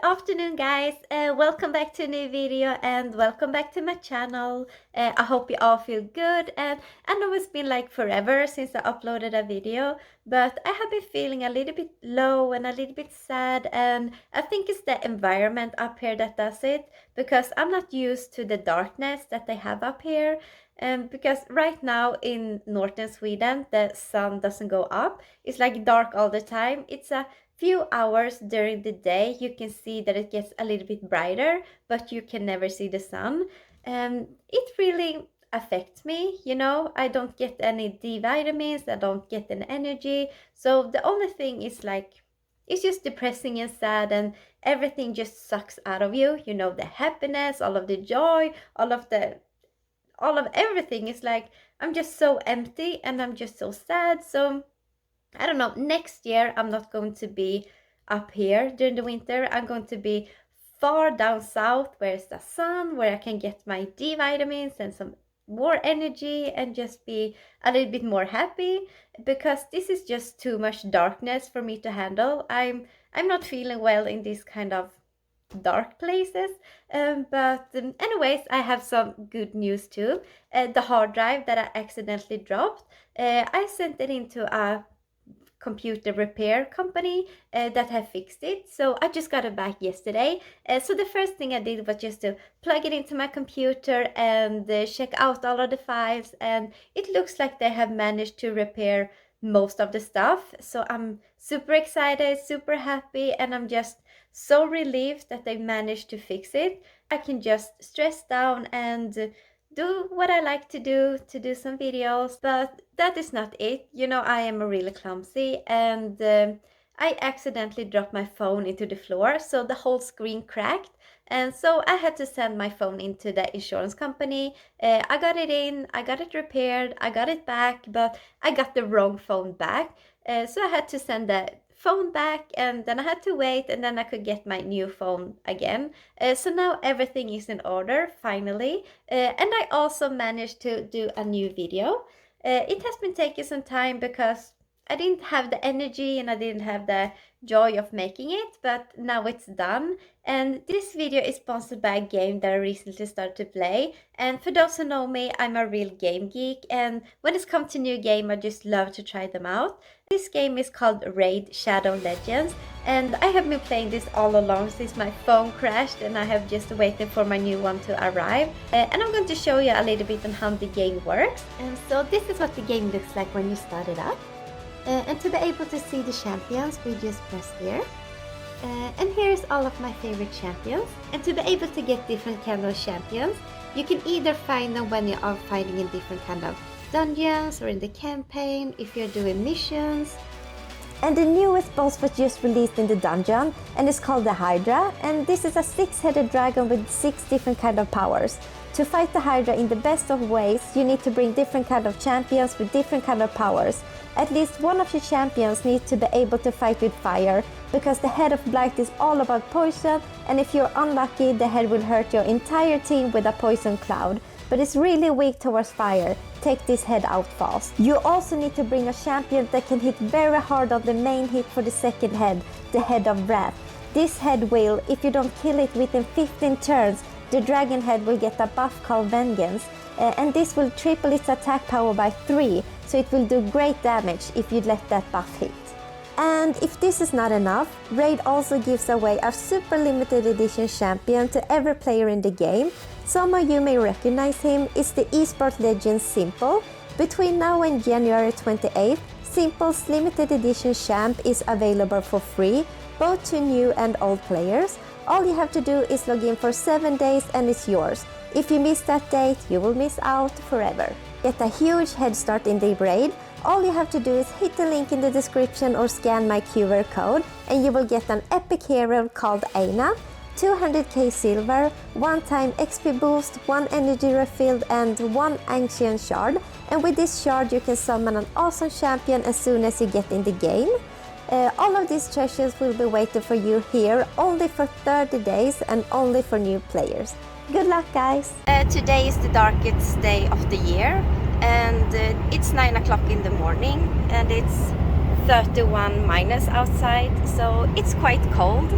afternoon, guys. Welcome back to a new video and welcome back to my channel. I hope you all feel good, and I know it's been like forever since I uploaded a video, but I have been feeling a little bit low and a little bit sad, and I think it's the environment up here that does it, because I'm not used to the darkness that they have up here. Because right now in northern Sweden, the sun doesn't go up. It's like dark all the time. It's a few hours during the day you can see that it gets a little bit brighter, but you can never see the sun. It really affects me, I don't get any D vitamins, I don't get any energy. So the only thing is like, it's just depressing and sad, and everything just sucks out of you, the happiness, all of the joy, all of everything is like, I'm just so empty and I'm just so sad. So I don't know, next year I'm not going to be up here during the winter. I'm going to be far down south where it's the sun, where I can get my D vitamins and some more energy and just be a little bit more happy, because this is just too much darkness for me to handle. I'm not feeling well in these kind of dark places. But anyways, I have some good news too. The hard drive that I accidentally dropped, I sent it into a computer repair company that have fixed it. So I just got it back yesterday. So the first thing I did was just to plug it into my computer and check out all of the files, and it looks like they have managed to repair most of the stuff. So I'm super excited, super happy, and I'm just so relieved that they managed to fix it. I can just stress down and do what I like to do some videos, but that is not it. I am really clumsy, and I accidentally dropped my phone into the floor, so the whole screen cracked, and so I had to send my phone into the insurance company. I got it in, I got it repaired, I got it back, but I got the wrong phone back, so I had to send the phone back, and then I had to wait, and then I could get my new phone again. So now everything is in order, finally. And I also managed to do a new video. It has been taking some time because I didn't have the energy and I didn't have the joy of making it, but now it's done. And this video is sponsored by a game that I recently started to play. And for those who know me, I'm a real game geek, and when it's come to new game, I just love to try them out. This game is called Raid Shadow Legends, and I have been playing this all along since my phone crashed, and I have just waited for my new one to arrive. And I'm going to show you a little bit on how the game works. And so this is what the game looks like when you start it up. And to be able to see the champions, we just press here. And here's all of my favorite champions. And to be able to get different kind of champions, you can either find them when you are fighting in different kind of dungeons or in the campaign, if you're doing missions. And the newest boss was just released in the dungeon, and it's called the Hydra, and this is a 6-headed dragon with 6 different kind of powers. To fight the Hydra in the best of ways, you need to bring different kind of champions with different kind of powers. At least one of your champions needs to be able to fight with fire, because the head of Blight is all about poison, and if you're unlucky, the head will hurt your entire team with a poison cloud. But it's really weak towards fire. Take this head out fast. You also need to bring a champion that can hit very hard on the main hit for the second head, the head of Wrath. This head will, if you don't kill it within 15 turns, the dragon head will get a buff called Vengeance, and this will triple its attack power by 3, so it will do great damage if you let that buff hit. And if this is not enough, Raid also gives away a super limited edition champion to every player in the game. Some of you may recognize him. It's the esports legend Simple. Between now and January 28th, Simple's limited edition champ is available for free, both to new and old players. All you have to do is log in for 7 days and it's yours. If you miss that date, you will miss out forever. Get a huge head start in the raid. All you have to do is hit the link in the description or scan my QR code, and you will get an epic hero called Aina, 200k silver, 1-time XP boost, 1 energy refill, and 1 ancient shard. And with this shard you can summon an awesome champion as soon as you get in the game. All of these treasures will be waiting for you here, only for 30 days and only for new players. Good luck, guys! Today is the darkest day of the year, and it's 9 o'clock in the morning, and it's 31 minus outside, so it's quite cold.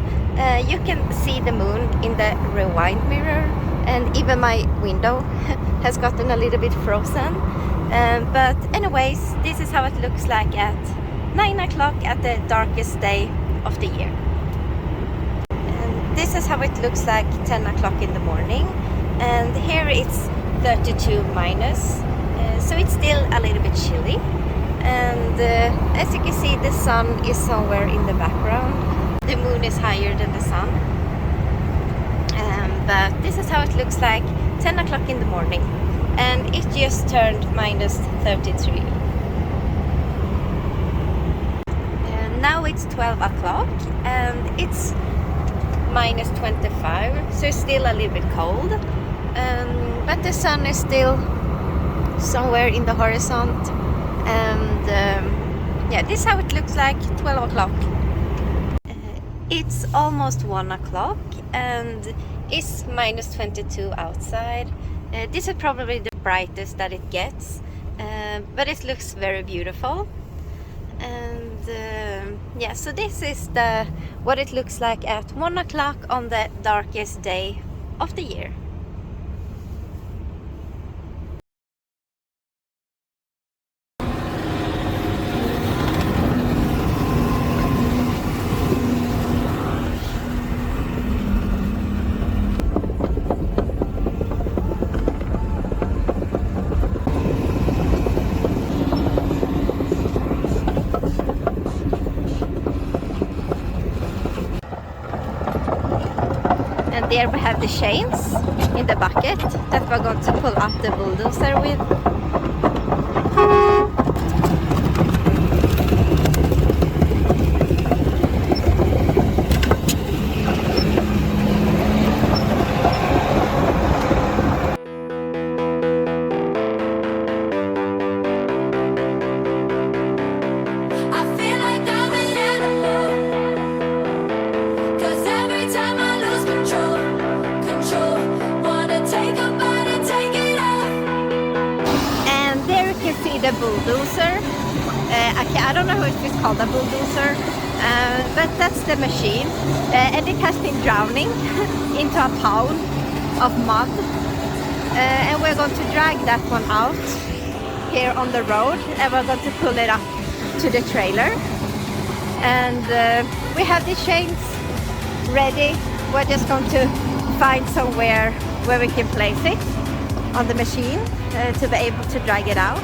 You can see the moon in the rewind mirror, and even my window has gotten a little bit frozen. But anyways, this is how it looks like at 9 o'clock at the darkest day of the year. And this is how it looks like 10 o'clock in the morning. And here it's 32 minus, so it's still a little bit chilly. And as you can see, the sun is somewhere in the background. The moon is higher than the sun. But this is how it looks like 10 o'clock in the morning. And it just turned minus 33. And now it's 12 o'clock and it's minus 25, so it's still a little bit cold. But the sun is still somewhere in the horizon. And yeah, this is how it looks like 12 o'clock. It's almost 1 o'clock and it's minus 22 outside. This is probably the brightest that it gets, but it looks very beautiful. And yeah, so this is what it looks like at 1 o'clock on the darkest day of the year. And there we have the chains in the bucket that we're going to pull up the bulldozer with. The bulldozer. I don't know if it's called a bulldozer, but that's the machine, and it has been drowning into a pound of mud, and we're going to drag that one out here on the road, and we're going to pull it up to the trailer. And we have the chains ready. We're just going to find somewhere where we can place it on the machine to be able to drag it out.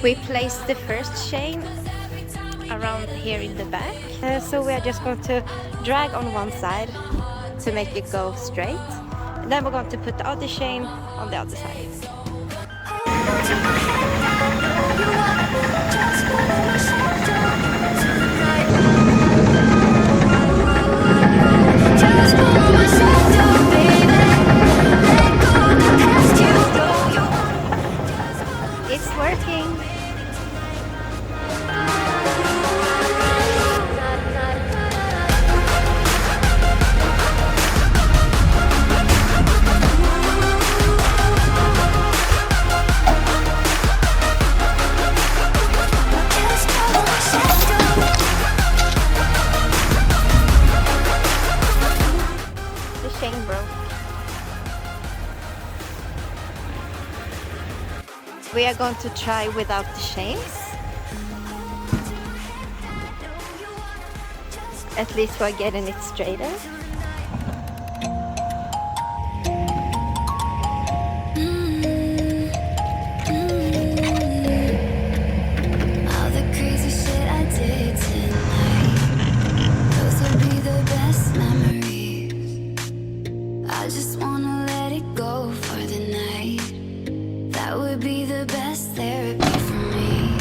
We placed the first chain around here in the back, so we are just going to drag on one side to make it go straight, and then we're going to put the other chain on the other side. It's working. The chain broke. We are going to try without the chains. At least we're getting it straighter. All the crazy shit I did tonight, those will be the best memories. I just wanna let it go for the night. That would be the best therapy for me.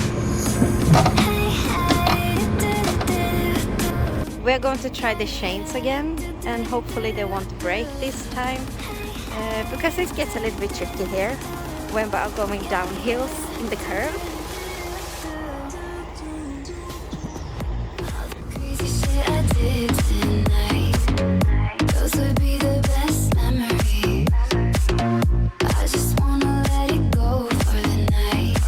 We're going to try the chains again, and hopefully they won't break this time, because it gets a little bit tricky here when we are going down hills in the curve. All the crazy shit I did tonight, those would be the best memories. I just wanna let it go for the night.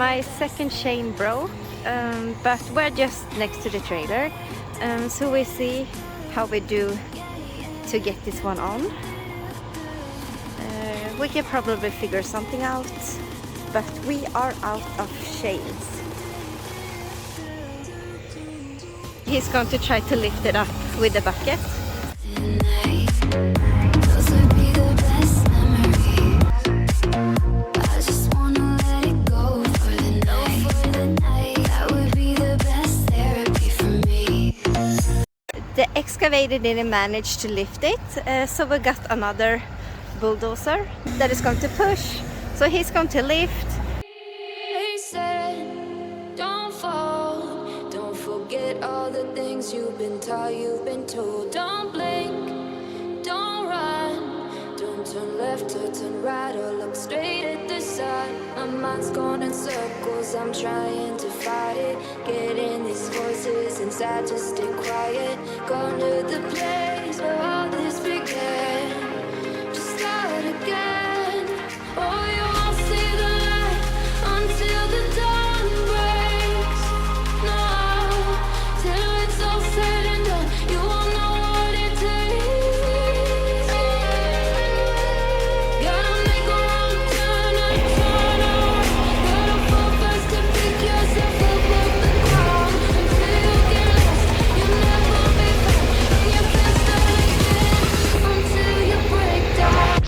my second chain broke, but we're just next to the trailer, so we see how we do to get this one on. We can probably figure something out, but we are out of chains. He's going to try to lift it up with the bucket. The excavator didn't manage to lift it, so we got another bulldozer that is going to push. So he's going to lift. They said, don't fall, don't forget all the things you've been taught, you've been told. Don't blink, don't run, don't turn left or turn right or look straight at the sun. My mind's going in circles, I'm trying to fight it, getting these voices inside to stay quiet. Going to the place where all this began, just start again. Oh, you won't see the light until the dawn breaks. No, till it's all said and done, you won't know what it takes. Gotta make a wrong turn and turn around. Gotta fall fast to pick yourself up off the ground. Until you get lost, you'll never be found. And you can't start again until you break down.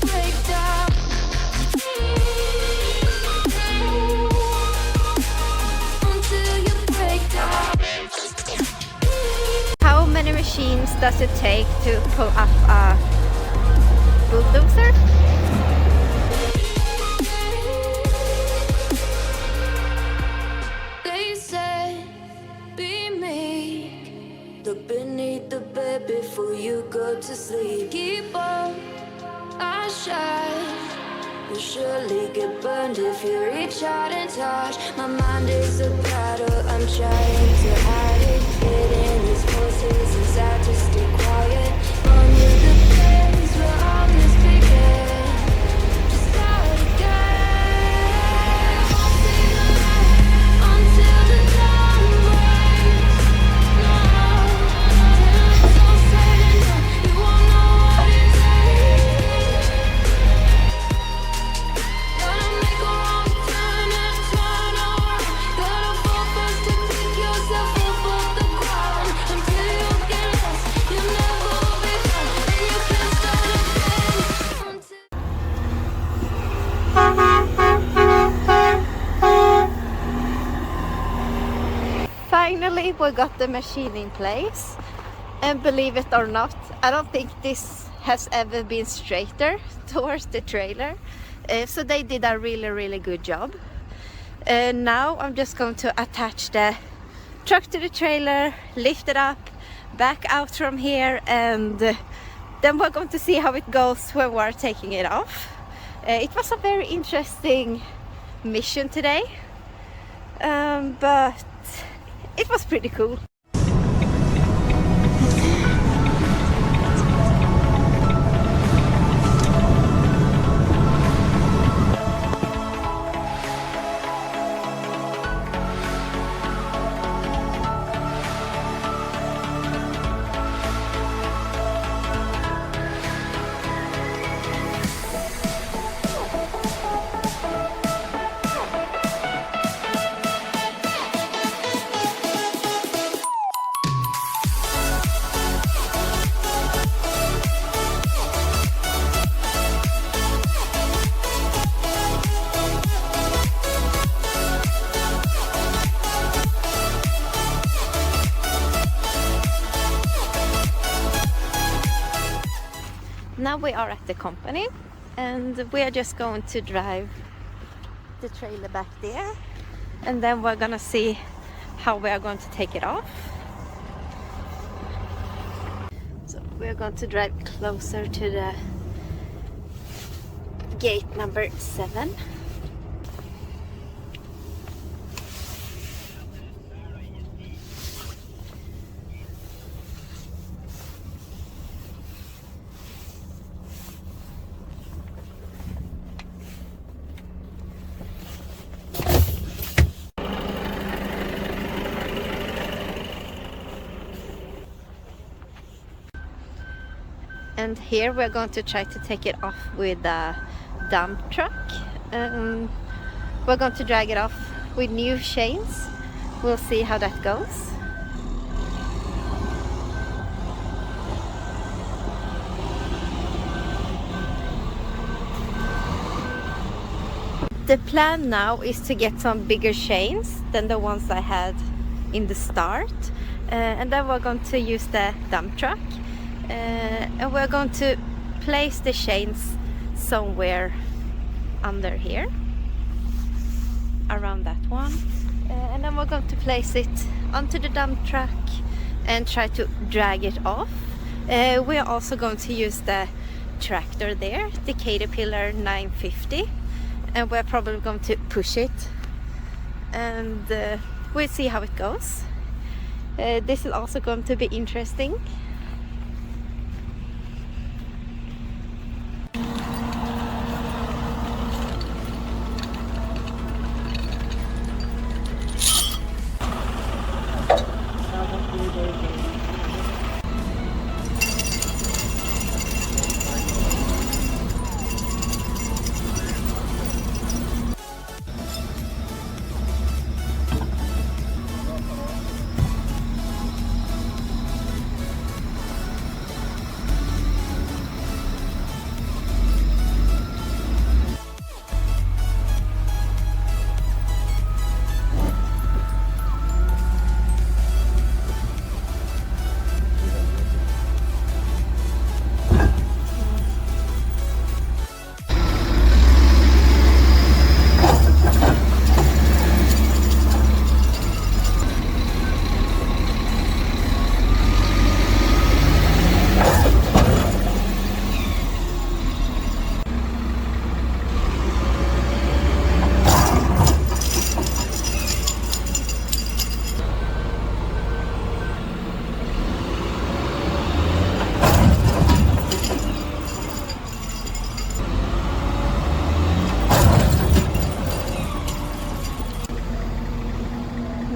Break down. Until you break down. How many machines does it take to pull up a bulldozer? They said, be meek. Look beneath the bed before you go to sleep. Keep on, I shine. You'll surely get burned if you reach out and touch. My mind is a battle, I'm trying to hide it. Getting these voices inside to stay quiet. Under the place where all this began, just start again. Won't see the light until the dawn breaks. No, till it's all said and done, you won't know what it takes. Gotta make a wrong turn and turn around. Gotta fall fast to pick yourself up off the ground. Until you get lost, you'll never be found. And you can't start again until Finally, we got the machine in place, and believe it or not, I don't think this has ever been straighter towards the trailer. So they did a really good job. Now I'm just going to attach the truck to the trailer, lift it up, back out from here, and then we're going to see how it goes when we're taking it off. It was a very interesting mission today, but it was pretty cool. Now we are at the company, and we are just going to drive the trailer back there, and then we're gonna see how we are going to take it off. So we're going to drive closer to the gate number 7. And here we're going to try to take it off with a dump truck. We're going to drag it off with new chains. We'll see how that goes. The plan now is to get some bigger chains than the ones I had in the start. And then we're going to use the dump truck. And we're going to place the chains somewhere under here, around that one. And then we're going to place it onto the dump truck and try to drag it off. We're also going to use the tractor there, the Caterpillar 950. And we're probably going to push it, and we'll see how it goes. This is also going to be interesting.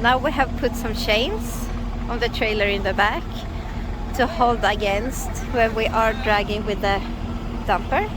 Now we have put some chains on the trailer in the back to hold against when we are dragging with the dumper.